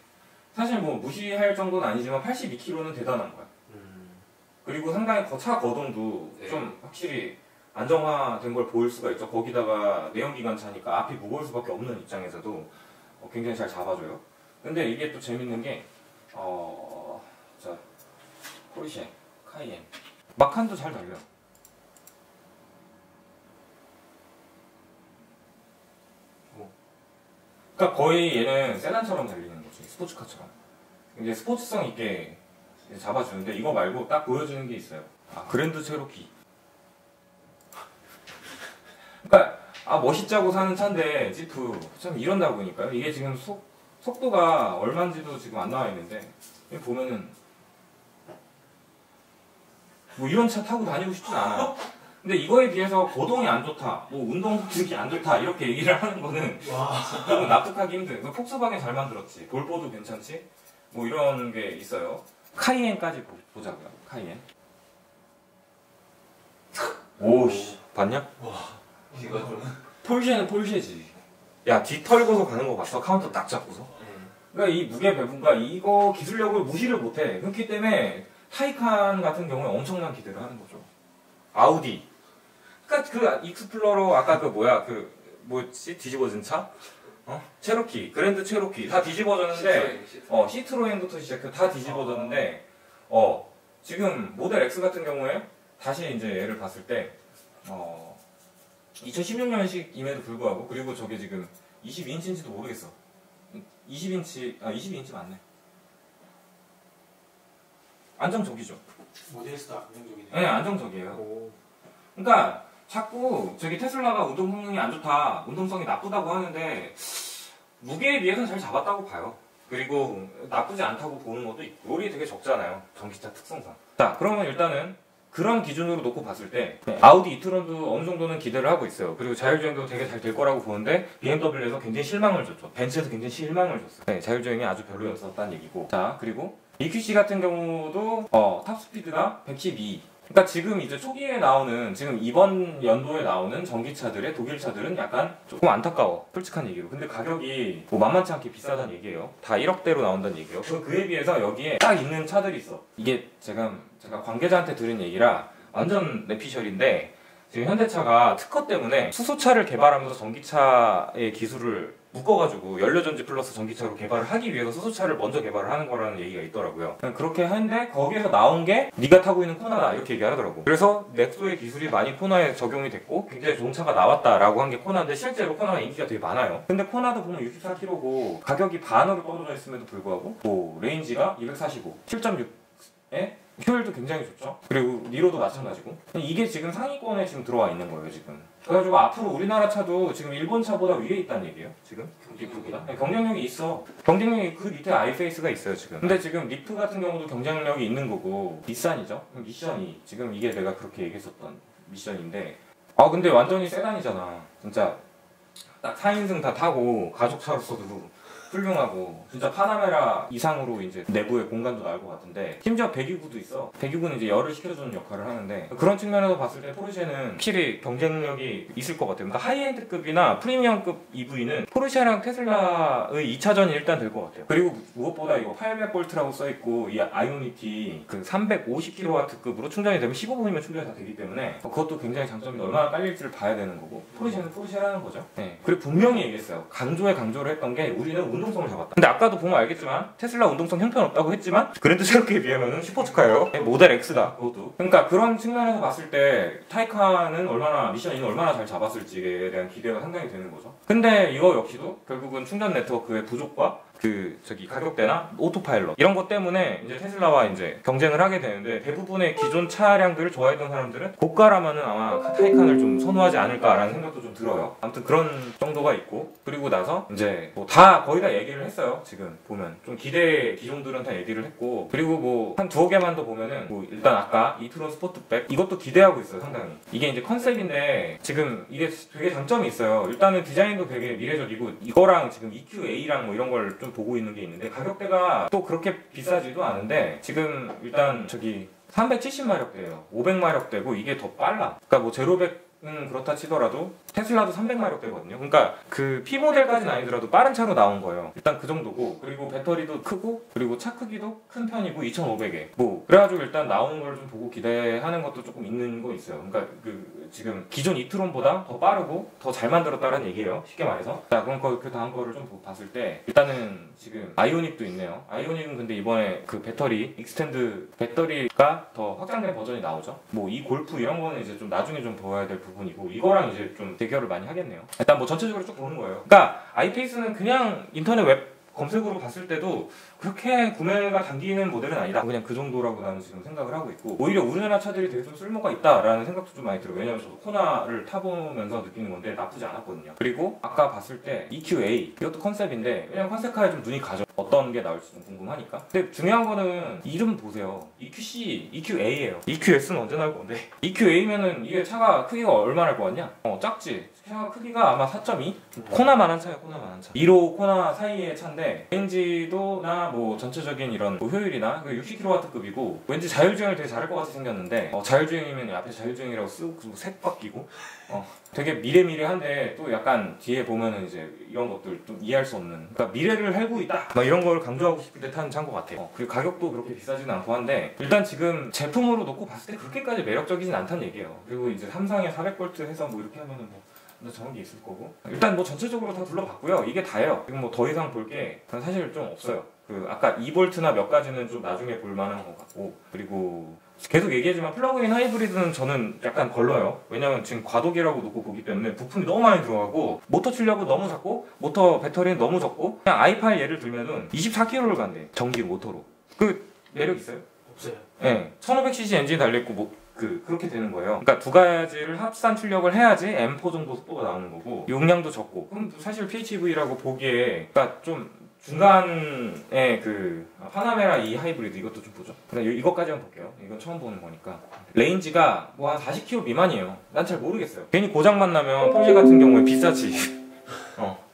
사실 뭐 무시할 정도는 아니지만 82kg는 대단한 거야. 그리고 상당히 차 거동도 네. 좀 확실히 안정화된 걸 보일 수가 있죠. 거기다가 내연기관차니까 앞이 무거울 수밖에 없는 입장에서도 굉장히 잘 잡아줘요. 근데 이게 또 재밌는 게 자 포르쉐 카이엔 마칸도 잘 달려. 그러니까 거의 얘는 세단처럼 달리는 거지. 스포츠카처럼. 이제 스포츠성 있게 잡아주는데 이거 말고 딱 보여주는 게 있어요. 그랜드 체로키. 그러니까 멋있자고 사는 차인데 지프 참 이런다 보니까요. 이게 지금 속도가 얼마인지도 지금 안 나와 있는데 여기 보면은 뭐 이런 차 타고 다니고 싶진 않아요. 근데 이거에 비해서 거동이 안 좋다, 뭐 운동 능력이 안 좋다 이렇게 얘기를 하는 거는 조금 납득하기 힘든. 폭스바겐 잘 만들었지, 볼보도 괜찮지, 뭐 이런 게 있어요. 카이엔까지 보자고요. 카이엔. 오씨, 봤냐? 이거 좀. 폴쉐는 폴쉐지. 야, 뒤 털고서 가는 거 봤어? 카운터 딱 잡고서. 그러니까 이 무게 배분과 이거 기술력을 무시를 못해. 그렇기 때문에 타이칸 같은 경우에 엄청난 기대를 하는 거죠. 아우디. 그러니까 그 익스플로러 아까 그 뭐였지? 뒤집어진 차? 체로키, 그랜드 체로키 다 뒤집어졌는데 시트로엔부터 시작해 다 뒤집어졌는데 지금 모델 X 같은 경우에 다시 이제 얘를 봤을 때 2016년식임에도 불구하고, 그리고 저게 지금 22인치인지도 모르겠어. 22인치 맞네. 안정적이죠. 모델스도 안정적이네. 네, 안정적이에요. 그러니까 자꾸 저기 테슬라가 운동 성능이 안 좋다, 운동성이 나쁘다고 하는데 무게에 비해서는 잘 잡았다고 봐요. 그리고 나쁘지 않다고 보는 것도 있고, 롤이 되게 적잖아요, 전기차 특성상. 자, 그러면 일단은 그런 기준으로 놓고 봤을 때 아우디 이트론도 어느 정도는 기대를 하고 있어요. 그리고 자율주행도 되게 잘 될 거라고 보는데 BMW에서 굉장히 실망을 줬죠. 벤츠에서 굉장히 실망을 줬어요. 네, 자율주행이 아주 별로였었다는 얘기고. 자, 그리고 EQC 같은 경우도 탑스피드가 112. 그러니까 지금 이제 초기에 나오는, 지금 이번 연도에 나오는 전기차들의 독일 차들은 약간 조금 안타까워, 솔직한 얘기로. 근데 가격이 뭐 만만치 않게 비싸다는 얘기예요. 다 1억대로 나온다는 얘기예요. 그에 비해서 여기에 딱 있는 차들이 있어. 이게 제가 관계자한테 들은 얘기라 완전 내피셜인데, 지금 현대차가 특허 때문에 수소차를 개발하면서 전기차의 기술을 묶어가지고 연료전지 플러스 전기차로 개발을 하기 위해서 수소차를 먼저 개발을 하는 거라는 얘기가 있더라고요. 그렇게 하는데 거기에서 나온 게 네가 타고 있는 코나다, 이렇게 얘기하더라고. 그래서 넥소의 기술이 많이 코나에 적용이 됐고 굉장히 좋은 차가 나왔다라고 한 게 코나인데, 실제로 코나가 인기가 되게 많아요. 근데 코나도 보면 64km고 가격이 반으로 떨어져 있음에도 불구하고 뭐 레인지가 245, 7.6에 효율도 굉장히 좋죠. 그리고 니로도 마찬가지고. 이게 지금 상위권에 지금 들어와 있는 거예요, 지금. 그래가지고 앞으로 우리나라 차도 지금 일본 차보다 위에 있다는 얘기예요, 지금. 리프보다. 네, 경쟁력이 있어. 경쟁력이 그 밑에 아이페이스가 있어요, 지금. 근데 지금 리프 같은 경우도 경쟁력이 있는 거고, 닛산이죠. 미션이, 지금 이게 내가 그렇게 얘기했었던 미션인데, 근데 완전히 세단이잖아. 진짜 딱 4인승 다 타고 가족차로서도 훌륭하고, 진짜 파나메라 이상으로 이제 내부에 공간도 나올 것 같은데, 심지어 배기구도 있어. 배기구는 이제 열을 식혀주는 역할을 하는데, 그런 측면에서 봤을 때 포르쉐는 확실히 경쟁력이 있을 것 같아요. 그러니까 하이엔드급이나 프리미엄급 EV는 포르쉐랑 테슬라의 2차전이 일단 될 것 같아요. 그리고 무엇보다 이거 800V라고 써있고, 이 아이오닉이 그 350kW급으로 충전이 되면 15분이면 충전이 다 되기 때문에 그것도 굉장히 장점이 얼마나 깔릴지를 봐야 되는 거고, 포르쉐는 포르쉐라는 거죠. 네. 그리고 분명히 얘기했어요. 강조를 했던 게, 우리는 운동성을 잡았다. 근데 아까도 보면 알겠지만 테슬라 운동성 형편없다고 했지만 그랜드 체로키에 비하면 스포츠카예요. 모델 X다, 그것도. 그러니까 그런 측면에서 봤을 때 타이칸은 미션이 얼마나 잘 잡았을지에 대한 기대가 상당히 되는 거죠. 근데 이거 역시도 결국은 충전 네트워크의 부족과 가격대나 오토파일럿 이런 것 때문에 이제 테슬라와 이제 경쟁을 하게 되는데, 대부분의 기존 차량들을 좋아했던 사람들은 고가라면은 아마 타이칸을 좀 선호하지 않을까라는 생각도 좀 들어요. 아무튼 그런 정도가 있고, 그리고 나서 이제 뭐 거의 다 얘기를 했어요. 지금 보면 좀 기종들은 다 얘기를 했고, 그리고 뭐 한 두어 개만 더 보면은 뭐 일단 아까 이트론 스포트백, 이것도 기대하고 있어요, 상당히. 이게 이제 컨셉인데 지금 이게 되게 장점이 있어요. 일단은 디자인도 되게 미래적이고, 이거랑 지금 EQA랑 뭐 이런 걸 좀 보고 있는 게 있는데, 가격대가 또 그렇게 비싸지도 않은데, 지금 일단 370마력대예요. 500마력대고 이게 더 빨라. 그러니까 뭐 제로백은 그렇다 치더라도 테슬라도 300마력대거든요. 그러니까 그 P 모델까지는 아니더라도 빠른 차로 나온 거예요. 일단 그 정도고, 그리고 배터리도 크고, 그리고 차 크기도 큰 편이고 2,500에 뭐 그래가지고 일단 나오는 걸 좀 보고 기대하는 것도 조금 있는 거 있어요. 그러니까 지금 기존 이트론보다 더 빠르고 더 잘 만들었다는 얘기예요, 쉽게 말해서. 자, 그럼 그 다음 거를 좀 봤을 때, 일단은 지금 아이오닉도 있네요. 아이오닉은 근데 이번에 그 배터리 익스텐드 배터리가 더 확장된 버전이 나오죠. 뭐 이 골프 이런 거는 이제 좀 나중에 좀 보아야 될 부분이고, 이거랑 이제 좀 대결을 많이 하겠네요. 일단 뭐 전체적으로 쭉 보는 거예요. 그러니까 아이페이스는 그냥 인터넷 웹 검색으로 봤을 때도 그렇게 구매가 당기는 모델은 아니다. 그냥 그 정도라고 나는 지금 생각을 하고 있고, 오히려 우리나라 차들이 되게 좀 쓸모가 있다라는 생각도 좀 많이 들어요. 왜냐면 저도 코나를 타보면서 느끼는 건데 나쁘지 않았거든요. 그리고 아까 봤을 때 EQA, 이것도 컨셉인데 그냥 컨셉카에 좀 눈이 가죠. 어떤 게 나올지 좀 궁금하니까. 근데 중요한 거는 이름 보세요. EQC, EQA예요. EQS는 언제 나올 건데? EQA면은 이게 차가 크기가 얼마나 할 것 같냐? 작지. 차 크기가 아마 4.2? 코나만한 차예요, 코나만한 차. 2로 코나 사이의 차인데, 레인지도나 뭐 전체적인 이런 뭐 효율이나 60kW급이고, 왠지 자율주행을 되게 잘할 것 같이 생겼는데, 자율주행이면 앞에 자율주행이라고 쓰고 색 바뀌고, 되게 미래미래한데 또 약간 뒤에 보면은 이제 이런 것들 좀 이해할 수 없는, 그러니까 미래를 헬고 있다 막 이런 걸 강조하고 싶을 때 타는 차인 것 같아요. 그리고 가격도 그렇게 비싸지는 않고 한데, 일단 지금 제품으로 놓고 봤을 때 그렇게까지 매력적이진 않다는 얘기예요. 그리고 이제 삼성에 400V 해서 뭐 이렇게 하면은 뭐 저런 게 있을 거고, 일단 뭐 전체적으로 다 둘러봤고요. 이게 다예요. 지금 뭐 더 이상 볼 게 사실 좀 없어요. 아까 2V나 몇 가지는 좀 나중에 볼 만한 것 같고, 그리고 계속 얘기하지만 플러그인 하이브리드는 저는 약간 걸러요. 왜냐면 지금 과도기라고 놓고 보기 때문에 부품이 너무 많이 들어가고 모터 출력은 너무 작고 모터 배터리는 너무 적고 그냥 i8 예를 들면은 24km를 간대. 전기 모터로. 그 매력 있어요? 없어요. 네, 1500cc 엔진 달려있고 뭐 그렇게 되는 거예요. 그러니까 두 가지를 합산 출력을 해야지 M4 정도 속도가 나오는 거고 용량도 적고. 그럼 사실 PHEV라고 보기에 그러니까 좀 중간에 그 파나메라 E 하이브리드 이것도 좀 보죠. 그냥 이것까지 한번 볼게요. 이건 처음 보는 거니까. 레인지가 뭐 한 40km 미만이에요. 난 잘 모르겠어요. 괜히 고장만 나면 포르쉐 같은 경우에 비싸지.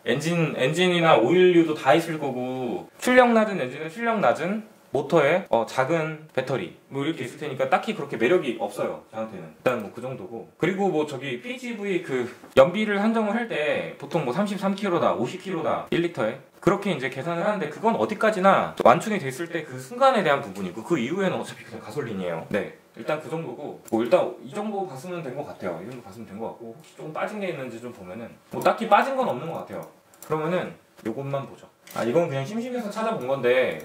엔진이나 오일류도 다 있을 거고 출력 낮은 엔진은 출력 낮은 모터에 작은 배터리 뭐 이렇게 있을 테니까 딱히 그렇게 매력이 없어요. 저한테는. 일단 뭐 그 정도고. 그리고 뭐 저기 PHEV 그 연비를 한정을 할 때 보통 뭐 33km다 50km다 1리터에 그렇게 이제 계산을 하는데 그건 어디까지나 완충이 됐을 때 그 순간에 대한 부분이고 그 이후에는 어차피 그냥 가솔린이에요. 네. 일단 그 정도고 뭐 일단 이 정도 봤으면 된 것 같아요. 이 정도 봤으면 된 것 같고 혹시 조금 빠진 게 있는지 좀 보면은 뭐 딱히 빠진 건 없는 것 같아요. 그러면은 요것만 보죠. 이건 그냥 심심해서 찾아본 건데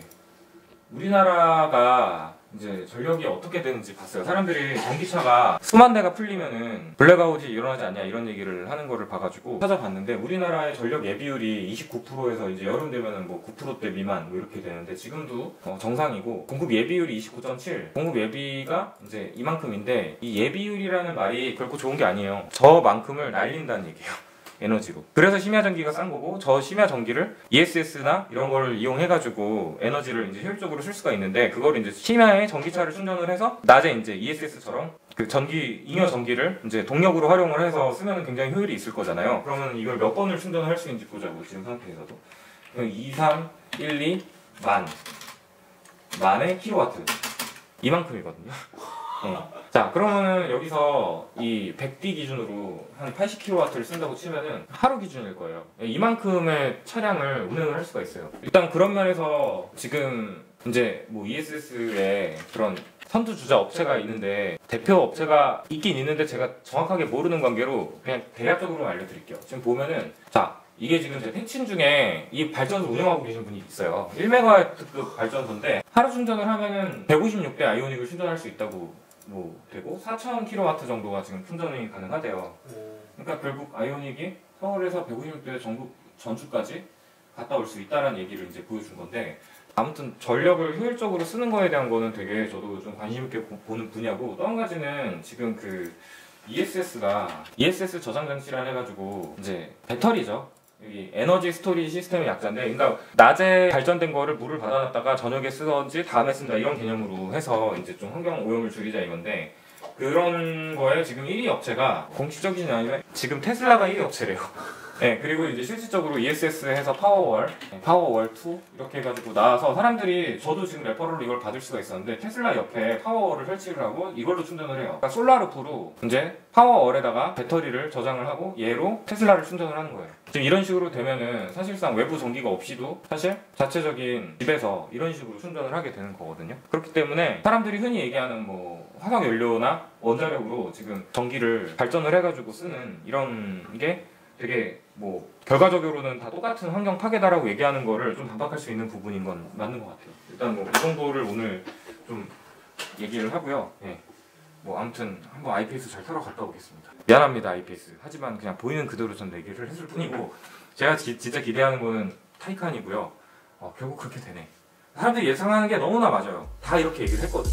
우리나라가 이제 전력이 어떻게 되는지 봤어요. 사람들이 전기차가 수만 대가 풀리면은 블랙아웃이 일어나지 않냐 이런 얘기를 하는 거를 봐가지고 찾아봤는데 우리나라의 전력 예비율이 29%에서 이제 여름 되면은 뭐 9%대 미만 뭐 이렇게 되는데 지금도 정상이고 공급 예비율이 29.7. 공급 예비가 이제 이만큼인데 이 예비율이라는 말이 결코 좋은 게 아니에요. 저만큼을 날린다는 얘기예요. 에너지로. 그래서 심야 전기가 싼 거고 저 심야 전기를 ESS나 이런 걸 이용해가지고 에너지를 이제 효율적으로 쓸 수가 있는데 그걸 이제 심야에 전기차를 충전을 해서 낮에 이제 ESS처럼 그 전기 잉여 전기를 이제 동력으로 활용을 해서 쓰면 굉장히 효율이 있을 거잖아요. 그러면 이걸 몇 번을 충전을 할 수 있는지 보자고 지금 상태에서도 2, 3, 1, 2 만의 킬로와트 이만큼이거든요. 자 그러면은 여기서 이 100D 기준으로 한 80kW를 쓴다고 치면은 하루 기준일 거예요. 이만큼의 차량을 운행을 할 수가 있어요. 일단 그런 면에서 지금 이제 뭐 ESS에 그런 선두주자 업체가 있는데 대표 업체가 있긴 있는데 제가 정확하게 모르는 관계로 그냥 대략적으로 알려드릴게요. 지금 보면은 자 이게 지금 제 택친 중에 이 발전소 운영하고 계신 분이 있어요. 1MW급 발전소인데 하루 충전을 하면은 156대 아이오닉을 충전할 수 있다고 뭐 되고 4000kW 정도가 지금 충전이 가능하대요. 그러니까 결국 아이오닉이 서울에서 156대 전국 전주까지 갔다 올 수 있다라는 얘기를 이제 보여준 건데 아무튼 전력을 효율적으로 쓰는 거에 대한 거는 되게 저도 좀 관심 있게 보는 분야고 또 한 가지는 지금 그 ESS가 ESS 저장 장치라 해가지고 이제 배터리죠. 여기 에너지 스토리지 시스템의 약자인데 그러니까 낮에 발전된 거를 물을 받아놨다가 저녁에 쓰던지 다음에 쓴다 이런 개념으로 해서 이제 좀 환경 오염을 줄이자 이건데 그런 거에 지금 1위 업체가 공식적이진 아니면 지금 테슬라가 1위 업체래요. 네, 그리고 이제 실질적으로 ESS 해서 파워월 2 이렇게 해가지고 나와서 사람들이 저도 지금 레퍼럴로 이걸 받을 수가 있었는데 테슬라 옆에 파워월을 설치를 하고 이걸로 충전을 해요. 그러니까 솔라루프로 이제 파워월에다가 배터리를 저장을 하고 얘로 테슬라를 충전을 하는 거예요. 지금 이런 식으로 되면은 사실상 외부 전기가 없이도 사실 자체적인 집에서 이런 식으로 충전을 하게 되는 거거든요. 그렇기 때문에 사람들이 흔히 얘기하는 뭐 화석연료나 원자력으로 지금 전기를 발전을 해가지고 쓰는 이런 게 되게 뭐 결과적으로는 다 똑같은 환경 파괴다라고 얘기하는 거를 좀 반박할 수 있는 부분인 건 맞는 것 같아요. 일단 뭐 이 정도를 오늘 좀 얘기를 하고요. 예. 뭐 아무튼 한번 아이페이스 잘 타러 갔다 오겠습니다. 미안합니다 아이페이스. 하지만 그냥 보이는 그대로 전 얘기를 했을 뿐이고 제가 진짜 기대하는 거는 타이칸이고요. 결국 그렇게 되네. 사람들이 예상하는 게 너무나 맞아요. 다 이렇게 얘기를 했거든.